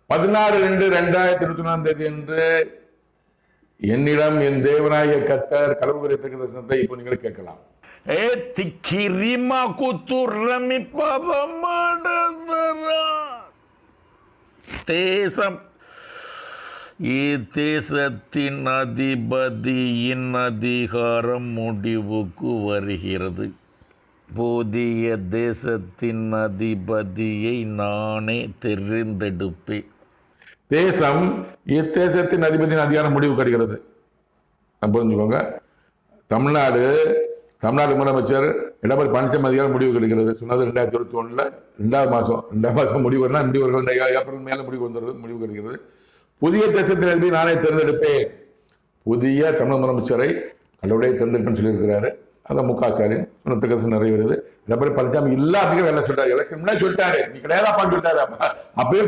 16/2/2021 அன்று என்னிடம் என் தேவனாகிய கர்த்தர் களவு குறித்த தரிசனத்தை இப்போ நீங்கள் கேட்கலாம். தேசம் தேசத்தின் அதிபதியின் அதிகாரம் முடிவுக்கு வருகிறது. புதிய தேசத்தின் அதிபதியை நானே தெரிந்தெடுப்பேன். தேசம் இத்தேசத்தின் அதிபதியின் அதிகாரம் முடிவு கிடைக்கிறது. புரிஞ்சுக்கோங்க. தமிழ்நாடு முதலமைச்சர் எடப்பாடி பழனிசாமி அதிகாரம் முடிவு கிடைக்கிறது. சொன்னது 2021 2வது மாதம் முடிவு வரலாம். ஏப்ரல் மேல முடிவு கிடைக்கிறது. புதிய தேசத்தின் அதிபதி நானே தேர்ந்தெடுப்பேன். புதிய தமிழக முதலமைச்சரை கடவுளை தேர்ந்தெடுப்பேன்னு சொல்லியிருக்கிறாரு. அந்த முக ஸ்டாலின் சொன்னதுக்கு நிறைவேறுது. எடப்பாடி பழனிசாமி இல்ல அப்படிங்கிற வேலை சொல்லிட்டாரு. எலெக்ஷன் முன்னாடி சொல்லிட்டாரு, நீ கிடையாதாப்பான்னு சொல்லிட்டாரு. அப்பயே